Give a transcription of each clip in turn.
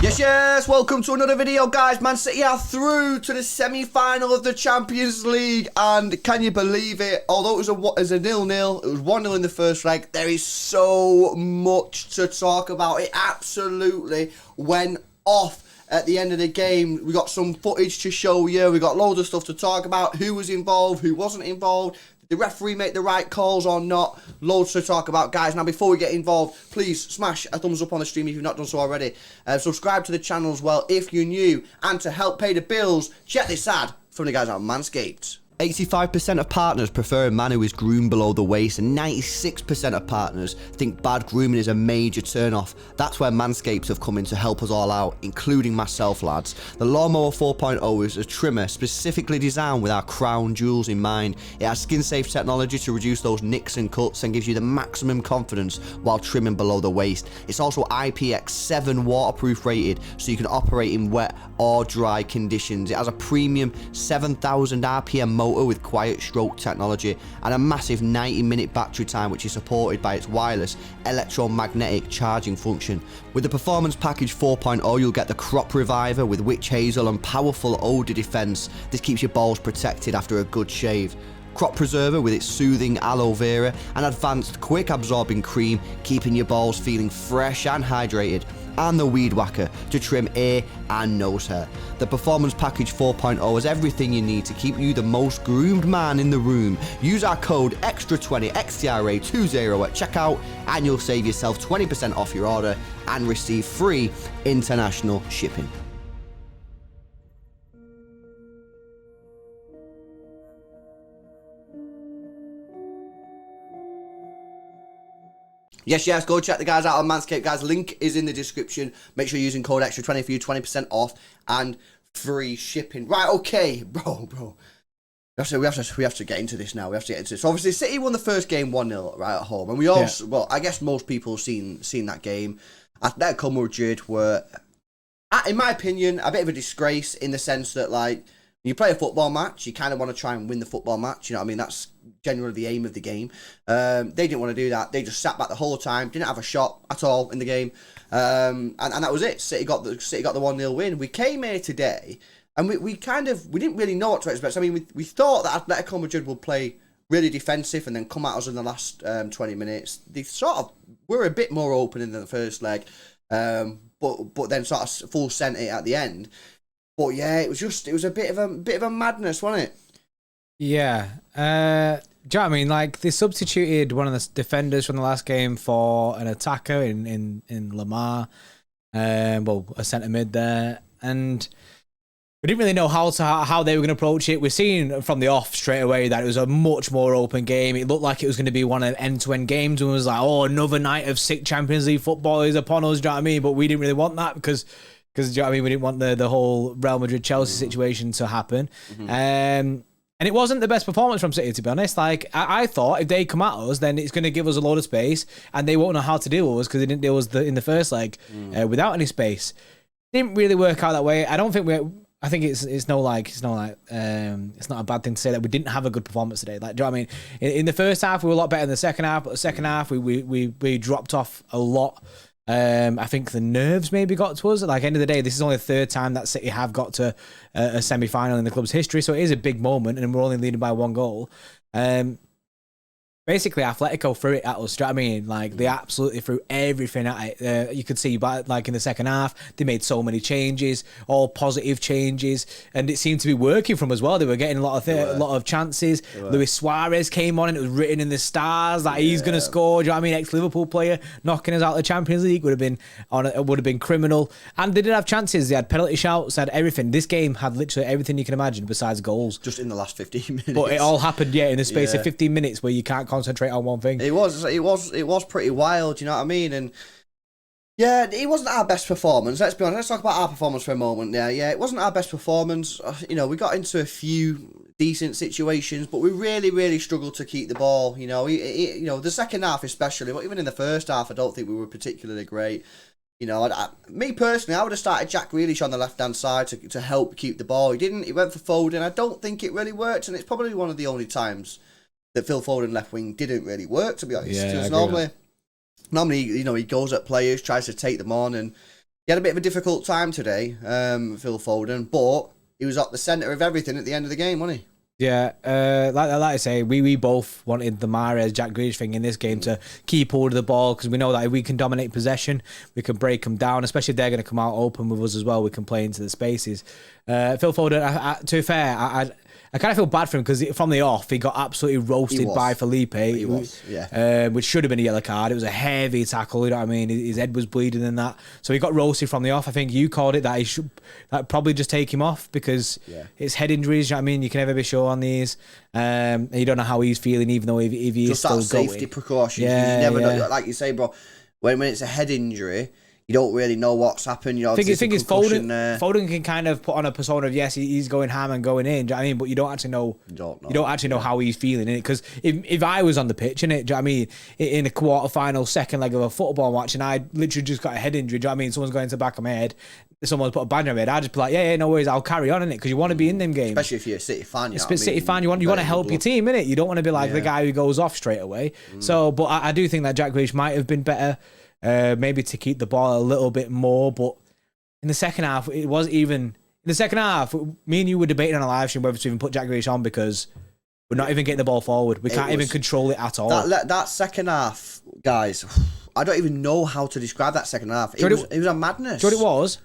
Yes, welcome to another video, guys. Man City are through to the semi-final of the Champions League, and can you believe it? Although it was a 0-0, it was 1-0 in the first leg. There is so much to talk about. It absolutely went off at the end of the game. We got some footage to show you. We got loads of stuff to talk about. Who was involved, who wasn't involved. Did the referee make the right calls or not? Loads to talk about, guys. Now, before we get involved, please smash a thumbs up on the stream if you've not done so already. Subscribe to the channel as well if you're new. And to help pay the bills, check this ad from the guys at Manscaped. 85% of partners prefer a man who is groomed below the waist, and 96% of partners think bad grooming is a major turn-off. That's where Manscaped have come in to help us all out, including myself, lads. The Lawnmower 4.0 is a trimmer specifically designed with our crown jewels in mind. It has skin-safe technology to reduce those nicks and cuts and gives you the maximum confidence while trimming below the waist. It's also IPX7 waterproof rated, so you can operate in wet or dry conditions. It has a premium 7,000 RPM motor with quiet stroke technology and a massive 90-minute battery time, which is supported by its wireless electromagnetic charging function. With the Performance Package 4.0, you'll get the Crop Reviver with witch hazel and powerful odor defense. This keeps your balls protected after a good shave. Crop Preserver with its soothing aloe vera and advanced quick absorbing cream, keeping your balls feeling fresh and hydrated. And the Weed Whacker to trim ear and nose hair. The Performance Package 4.0 has everything you need to keep you the most groomed man in the room. Use our code EXTRA20 XTRA20 at checkout and you'll save yourself 20% off your order and receive free international shipping. Yes, go check the guys out on Manscaped, guys. Link is in the description. Make sure you're using code EXTRA20 for you 20% off and free shipping. Right, okay, bro. We have to get into this now. We have to get into this. So obviously, City won the first game 1-0 right at home, and we also, well, I guess most people have seen that game. Atletico Madrid were, in my opinion, a bit of a disgrace in the sense that, like, when you play a football match, you kind of want to try and win the football match. You know what I mean? That's generally the aim of the game. They didn't want to do that. They just sat back the whole time, didn't have a shot at all in the game, and that was it. City got the 1-0 win. We came here today, and we didn't really know what to expect. I mean, we thought that Atletico Madrid would play really defensive and then come at us in the last 20 minutes. They sort of were a bit more open in the first leg, but then sort of full sent it at the end. But yeah, it was a bit of a madness, wasn't it? Yeah. Do you know what I mean? Like, they substituted one of the defenders from the last game for an attacker in Lamar. Well, a centre mid there. And we didn't really know how they were going to approach it. We're seeing from the off straight away that it was a much more open game. It looked like it was going to be one of end-to-end games, and it was like, oh, another night of sick Champions League football is upon us, do you know what I mean? But we didn't really want that because do you know what I mean? We didn't want the whole Real Madrid-Chelsea situation to happen. And it wasn't the best performance from City, to be honest. Like, I thought if they come at us, then it's going to give us a load of space, and they won't know how to deal with us because they didn't deal with us in the first leg without any space. Didn't really work out that way. I don't think I think it's not a bad thing to say that we didn't have a good performance today. Like, do you know what I mean? In the first half, we were a lot better than the second half, but the second half, we dropped off a lot. I think the nerves maybe got to us. Like, end of the day, this is only the third time that City have got to a semi-final in the club's history, so it is a big moment, and we're only leading by one goal. Basically, Atletico threw it at us. Do you know what I mean? Like, they absolutely threw everything at it. You could see, but like in the second half, they made so many changes, all positive changes, and it seemed to be working from as well. They were getting a lot of chances. Luis Suarez came on, and it was written in the stars that he's going to score. Do you know what I mean? Ex-Liverpool player knocking us out of the Champions League would have been criminal. And they did have chances. They had penalty shouts, they had everything. This game had literally everything you can imagine besides goals. Just in the last 15 minutes. But it all happened, in the space of 15 minutes where you can't concentrate on one thing. It was pretty wild, you know what I mean? And yeah, it wasn't our best performance. Let's be honest. Let's talk about our performance for a moment. Yeah, it wasn't our best performance. You know, we got into a few decent situations, but we really struggled to keep the ball. You know, the second half especially, but even in the first half, I don't think we were particularly great. You know, me personally, I would have started Jack Grealish on the left-hand side to help keep the ball. He didn't. He went for Foden. I don't think it really worked, and it's probably one of the only times that Phil Foden left wing didn't really work, to be honest. Yeah, Because normally, you know, he goes at players, tries to take them on, and he had a bit of a difficult time today, Phil Foden, but he was at the centre of everything at the end of the game, wasn't he? Yeah, like I say, we both wanted the Mahrez, Jack Grealish thing in this game to keep hold of the ball, because we know that if we can dominate possession, we can break them down, especially if they're going to come out open with us as well. We can play into the spaces. Phil Foden, to be fair, I kind of feel bad for him because from the off, he got absolutely roasted by Felipe. He was, yeah. Which should have been a yellow card. It was a heavy tackle, you know what I mean? His head was bleeding and that. So he got roasted from the off. I think you called it that he should probably just take him off because it's head injuries, you know what I mean? You can never be sure on these. And you don't know how he's feeling, even though if he just is still that safety going. precautions. You never know. Like you say, bro, when it's a head injury, you don't really know what's happened. You know, thing is, Foden can kind of put on a persona of yes, he's going ham and going in. Do you know what I mean? But you don't actually know. You don't actually know how he's feeling in it. Because if I was on the pitch in it, do you know what I mean? In a quarter-final, second leg of a football match, and I literally just got a head injury. Do you know what I mean? Someone's going to the back of my head. Someone's put a band on my head. I'd just be like, yeah, no worries. I'll carry on in it because you want to be in them games. Especially if you're a City fan. City fan, you want to help your team, innit? You don't want to be like the guy who goes off straight away. So, but I do think that Jack Grealish might have been better. Maybe to keep the ball a little bit more, but in the second half, it wasn't even. In the second half, me and you were debating on a live stream whether to even put Jack Grealish on because we're not even getting the ball forward. We can't even control it at all. That second half, guys, I don't even know how to describe that second half. It was a madness. Do you know what it was?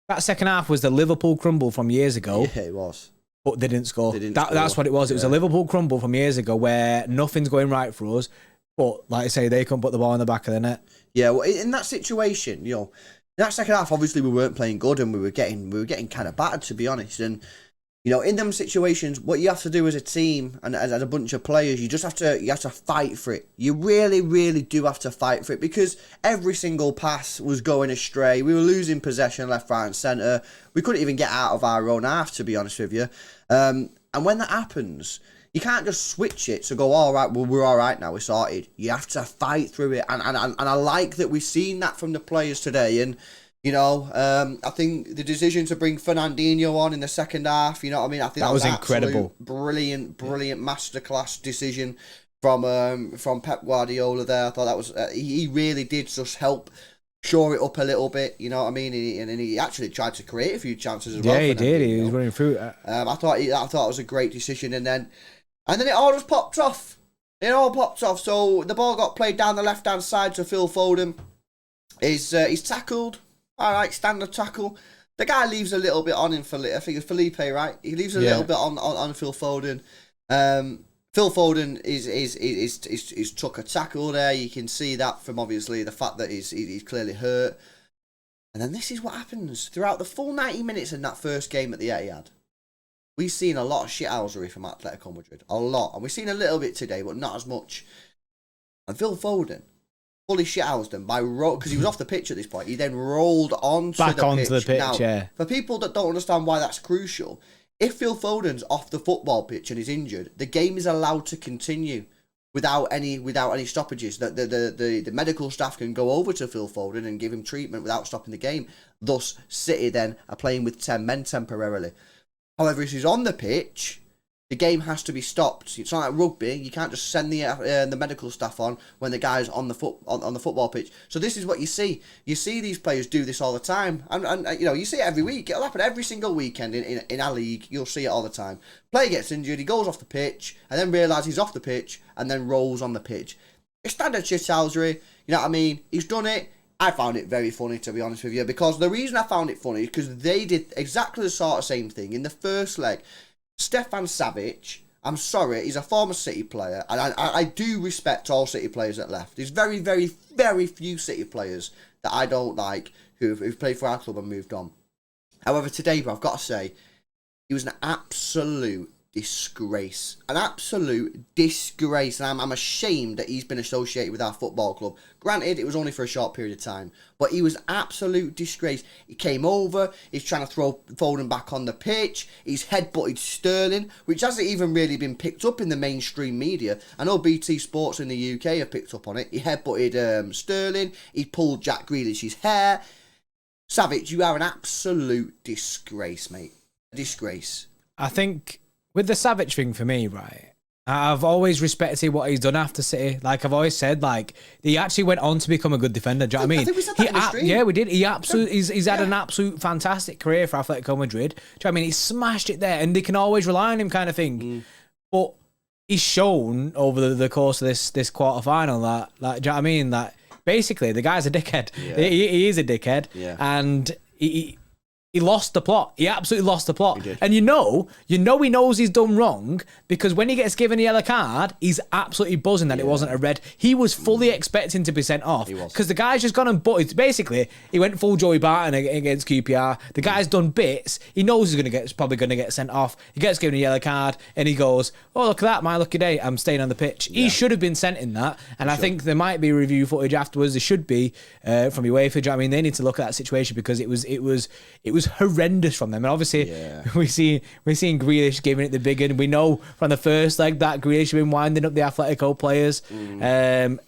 That second half was the Liverpool crumble from years ago. Yeah, it was. But they didn't score. That's what it was. It was a Liverpool crumble from years ago where nothing's going right for us. But like I say, they couldn't put the ball in the back of the net. Yeah, well, in that situation, you know, in that second half, obviously we weren't playing good and we were getting kind of battered, to be honest. And you know, in them situations, what you have to do as a team and as a bunch of players, you have to fight for it. You really, really do have to fight for it because every single pass was going astray. We were losing possession left, right, and centre. We couldn't even get out of our own half, to be honest with you. And when that happens, you can't just switch it to go, all right, well, we're all right now, we're sorted. You have to fight through it. And I like that we've seen that from the players today. And, you know, I think the decision to bring Fernandinho on in the second half, you know what I mean? I think that was incredible. Brilliant masterclass decision from Pep Guardiola there. I thought that was, he really did just help shore it up a little bit, you know what I mean? And he actually tried to create a few chances as well. Yeah, he did. He was running through it. I thought it was a great decision. And then it all just popped off. It all popped off. So the ball got played down the left-hand side to Phil Foden. He's tackled. All right, standard tackle. The guy leaves a little bit on him for, I think it's Felipe, right? He leaves a little bit on Phil Foden. Phil Foden is took a tackle there. You can see that from obviously the fact that he's clearly hurt. And then this is what happens throughout the full 90 minutes in that first game at the Etihad. We've seen a lot of shithousery from Atletico Madrid. A lot. And we've seen a little bit today, but not as much. And Phil Foden fully shithoused them because he was off the pitch at this point. He then rolled onto the pitch. Now, for people that don't understand why that's crucial, if Phil Foden's off the football pitch and is injured, the game is allowed to continue without any stoppages. The medical staff can go over to Phil Foden and give him treatment without stopping the game. Thus, City then are playing with 10 men temporarily. However, if he's on the pitch, the game has to be stopped. It's not like rugby. You can't just send the medical staff on when the guy's on the football pitch. So this is what you see. You see these players do this all the time, and you know, you see it every week. It'll happen every single weekend in our league. You'll see it all the time. Player gets injured, he goes off the pitch, and then realises he's off the pitch, and then rolls on the pitch. It's standard shithousery. You know what I mean? He's done it. I found it very funny, to be honest with you, because the reason I found it funny is because they did exactly the sort of same thing in the first leg. Stefan SAVIC, I'm sorry, he's a former City player, and I do respect all City players that left. There's very, very, very few City players that I don't like who've played for our club and moved on. However, today, bro, I've got to say, he was an absolute disgrace. An absolute disgrace. And I'm ashamed that he's been associated with our football club. Granted, it was only for a short period of time, but he was absolute disgrace. He came over, he's trying to throw Foden back on the pitch, he's headbutted Sterling, which hasn't even really been picked up in the mainstream media. I know BT Sports in the UK have picked up on it. He headbutted Sterling, he pulled Jack Grealish's hair. SAVIC, you are an absolute disgrace, mate. A disgrace. I think with the SAVIC thing for me, right, I've always respected what he's done after City. Like I've always said, like he actually went on to become a good defender. Do you know what I mean? I think we said that in the stream. Yeah, we did. He's had an absolute fantastic career for Atletico Madrid. Do you know what I mean? He smashed it there, and they can always rely on him, kind of thing. But he's shown over the course of this quarter final that, like, do you know what I mean? That basically the guy's a dickhead. Yeah. He is a dickhead, and he lost the plot. He absolutely lost the plot. And you know he knows he's done wrong because when he gets given a yellow card, he's absolutely buzzing that it wasn't a red. He was fully expecting to be sent off because the guy's just gone and butted. Basically, he went full Joey Barton against QPR. The guy's done bits. He knows he's probably going to get sent off. He gets given a yellow card and he goes, "Oh, look at that, my lucky day. I'm staying on the pitch." He should have been sent in that. And I think there might be review footage afterwards. There should be from UEFA. Do you know what I mean? They need to look at that situation because it was horrendous from them. And obviously we're seeing Grealish giving it the big one. We know from the first leg that Grealish has been winding up the Atletico players.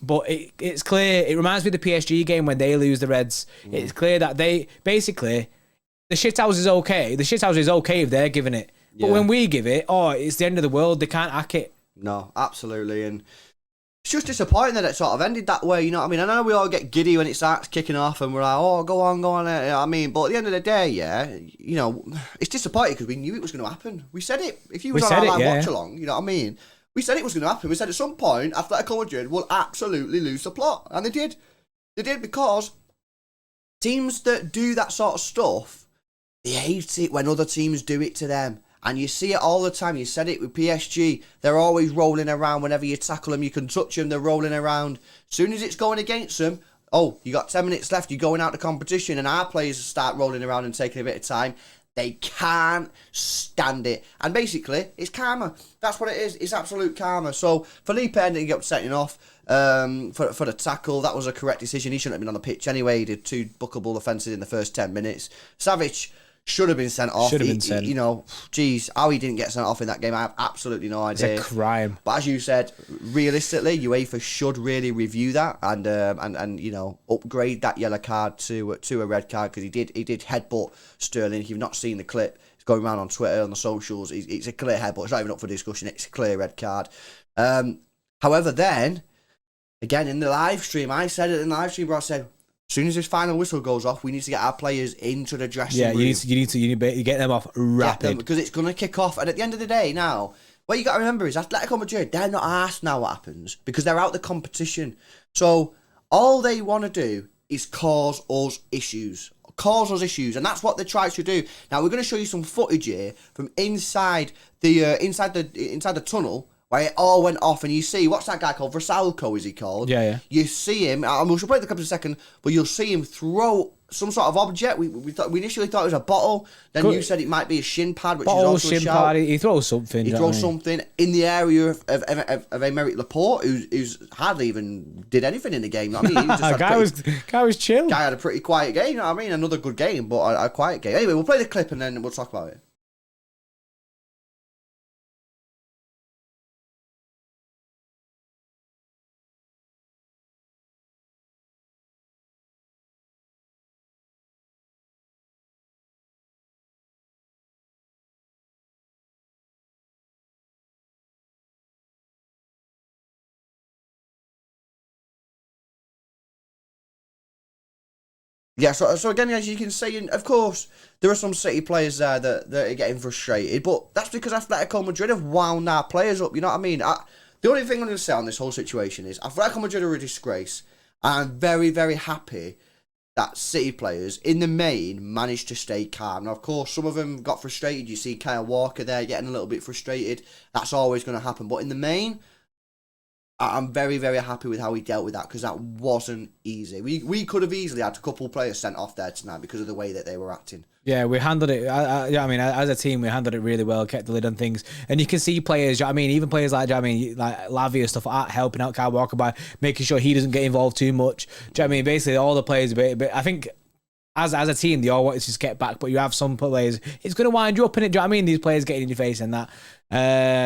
But it's clear, it reminds me of the PSG game when they lose the Reds. It's clear that they basically, the shithouse is okay. The shithouse is okay if they're giving it. But when we give it, it's the end of the world. They can't hack it. No, absolutely. And it's just disappointing that it sort of ended that way, you know what I mean? I know we all get giddy when it starts kicking off and we're like, oh, go on, you know what I mean? But at the end of the day, you know, it's disappointing because we knew it was going to happen. We said it. If you was on our watch along, you know what I mean? We said it was going to happen. We said at some point, Atletico Madrid will absolutely lose the plot. And they did. They did because teams that do that sort of stuff, they hate it when other teams do it to them. And you see it all the time. You said it with PSG. They're always rolling around. Whenever you tackle them, you can touch them. They're rolling around. As soon as it's going against them, you got 10 minutes left. You're going out to competition. And our players start rolling around and taking a bit of time. They can't stand it. And basically, it's karma. That's what it is. It's absolute karma. So Felipe ended up setting off for the tackle. That was a correct decision. He shouldn't have been on the pitch anyway. He did 2 bookable offences in the first 10 minutes. SAVIC should have been sent off. Should have been sent. You know, geez, how he didn't get sent off in that game, I have absolutely no idea. It's a crime. But as you said, realistically, UEFA should really review that and you know, upgrade that yellow card to a red card because he did headbutt Sterling. If you've not seen the clip, it's going around on Twitter, on the socials. It's a clear headbutt. It's not even up for discussion. It's a clear red card. However, then again in the live stream, I said it in the live stream, where I said, as soon as this final whistle goes off, we need to get our players into the dressing room. You need to get them off rapid because it's going to kick off. And at the end of the day, now what you got to remember is Atletico Madrid. They're not asked now what happens because they're out the competition. So all they want to do is cause us issues, and that's what they try to do. Now we're going to show you some footage here from inside the tunnel, where it all went off, and you see, what's that guy called? Versalco, is he called? Yeah. You see him, and we'll play the clip in a second, but you'll see him throw some sort of object. We initially thought it was a bottle, then you said it might be a shin pad, which is also a shout. Pad, he throws something. He throws something in the area of Aymeric Laporte, who's hardly even did anything in the game. You know what I mean? He just guy was chill. Guy had a pretty quiet game, you know what I mean? Another good game, but a quiet game. Anyway, we'll play the clip and then we'll talk about it. Yeah, so again, as you can see, and of course, there are some City players there that are getting frustrated, but that's because Atletico Madrid have wound our players up, you know what I mean? The only thing I'm going to say on this whole situation is Atletico Madrid are a disgrace, and I'm very, very happy that City players, in the main, managed to stay calm. Now, of course, some of them got frustrated. You see Kyle Walker there getting a little bit frustrated. That's always going to happen, but in the main, I'm very, very happy with how he dealt with that because that wasn't easy. We could have easily had a couple of players sent off there tonight because of the way that they were acting. Yeah, we handled it. I mean, as a team, we handled it really well, kept the lid on things. And you can see players, I mean, even players like Lavia and stuff like that, helping out Kyle Walker by making sure he doesn't get involved too much. I mean, basically, all the players, but I think as a team, they all want to just get back, but you have some players, it's going to wind you up in it. Do you know what I mean? These players getting in your face and that.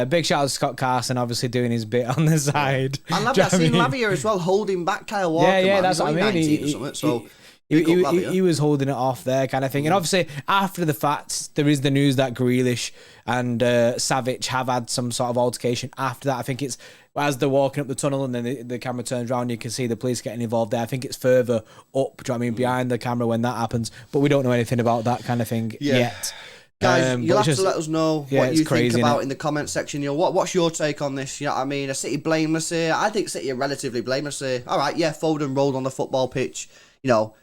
Big shout out to Scott Carson, obviously doing his bit on the side. I love that. I've seen Lavia as well holding back Kyle Walker. Yeah, that's what I mean. He was holding it off there, kind of thing. And obviously, after the fact, there is the news that Grealish and SAVIC have had some sort of altercation. After that, I think it's as they're walking up the tunnel and then the camera turns around, you can see the police getting involved there. I think it's further up, do you know what I mean, behind the camera when that happens. But we don't know anything about that kind of thing yet. Guys, you'll have to let us know what you think about in the comment section. You know, what's your take on this? You know what I mean? Are City blameless here? I think City are relatively blameless here. All right, yeah, Foden rolled on the football pitch. You know,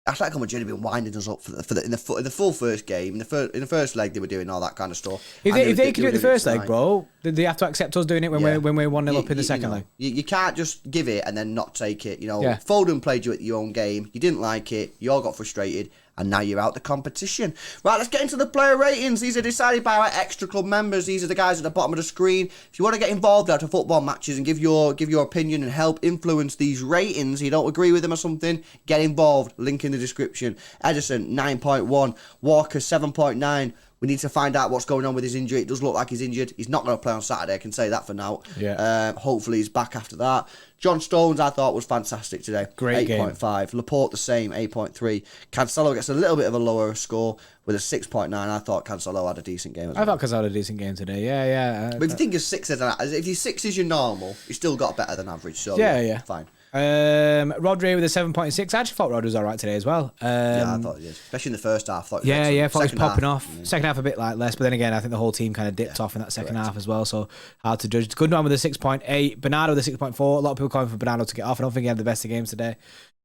Atletico Madrid have been winding us up in the full first game. In the first leg, they were doing all that kind of stuff. If they can do it in the first leg, bro, did they have to accept us doing it when we're 1-0 up in the second leg? You can't just give it and then not take it. You know, Foden played you at your own game. You didn't like it. You all got frustrated. And now you're out the competition. Right, let's get into the player ratings. These are decided by our extra club members. These are the guys at the bottom of the screen. If you want to get involved out of football matches and give your opinion and help influence these ratings, you don't agree with them or something, get involved. Link in the description. Edison, 9.1. Walker, 7.9. We need to find out what's going on with his injury. It does look like he's injured. He's not going to play on Saturday. I can say that for now. Yeah. Hopefully he's back after that. John Stones, I thought, was fantastic today. Great 8.5. Laporte, the same, 8.3. Cancelo gets a little bit of a lower score with a 6.9. I thought Cancelo had a decent game as well. I thought Cancelo had a decent game today. Yeah. But if you think of 6 if your 6 is your normal, you still got better than average. So yeah. Fine. Rodri with a 7.6. I actually thought Rodri was all right today as well. Yeah, I thought he did. Especially in the first half. I thought I thought he was popping off. Yeah. Second half a bit like less, but then again, I think the whole team kind of dipped off in that second half as well, so hard to judge. Good one with a 6.8. Bernardo with a 6.4. A lot of people calling for Bernardo to get off. I don't think he had the best of games today.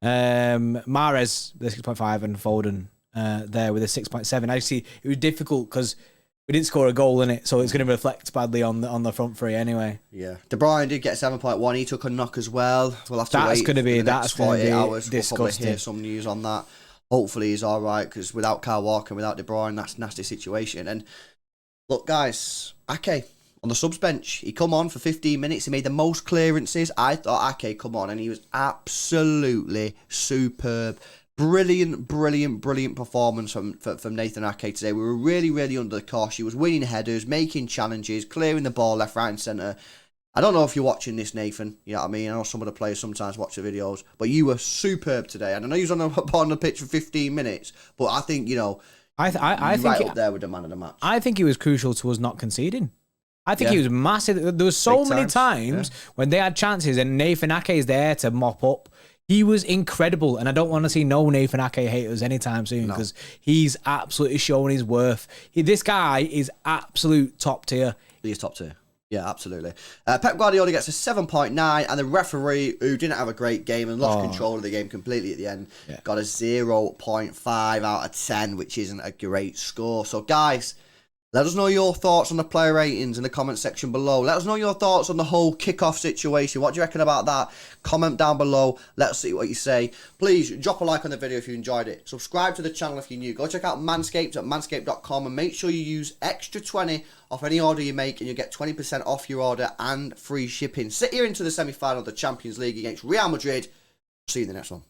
Mahrez with a 6.5 and Foden there with a 6.7. I see it was difficult because we didn't score a goal in it, so it's going to reflect badly on the front three anyway. Yeah, De Bruyne did get 7.1. He took a knock as well. We'll have to wait for the next 48 hours. Disgusting. We'll probably hear some news on that. Hopefully he's all right, because without Kyle Walker and without De Bruyne, that's a nasty situation. And look, guys, Ake on the subs bench, he come on for 15 minutes. He made the most clearances. I thought Ake come on, and he was absolutely superb. Brilliant performance from Nathan Ake today. We were really under the cosh. He was winning headers, making challenges, clearing the ball left, right and centre. I don't know if you're watching this, Nathan. You know what I mean? I know some of the players sometimes watch the videos, but you were superb today. And I know you was on the pitch for 15 minutes, but I think, you know, I think right up there with the man of the match. I think he was crucial to us not conceding. I think he was massive. There was so many times when they had chances and Nathan Ake is there to mop up. He was incredible, and I don't want to see no Nathan Ake haters anytime soon, because he's absolutely showing his worth. This guy is absolute top tier. He is top tier. Yeah, absolutely. Pep Guardiola gets a 7.9, and the referee, who didn't have a great game and lost control of the game completely at the end, got a 0.5 out of 10, which isn't a great score. So, guys, let us know your thoughts on the player ratings in the comment section below. Let us know your thoughts on the whole kickoff situation. What do you reckon about that? Comment down below. Let's see what you say. Please drop a like on the video if you enjoyed it. Subscribe to the channel if you're new. Go check out Manscaped at manscaped.com, and make sure you use extra 20 off any order you make, and you'll get 20% off your order and free shipping. Sit here into the semi-final of the Champions League against Real Madrid. See you in the next one.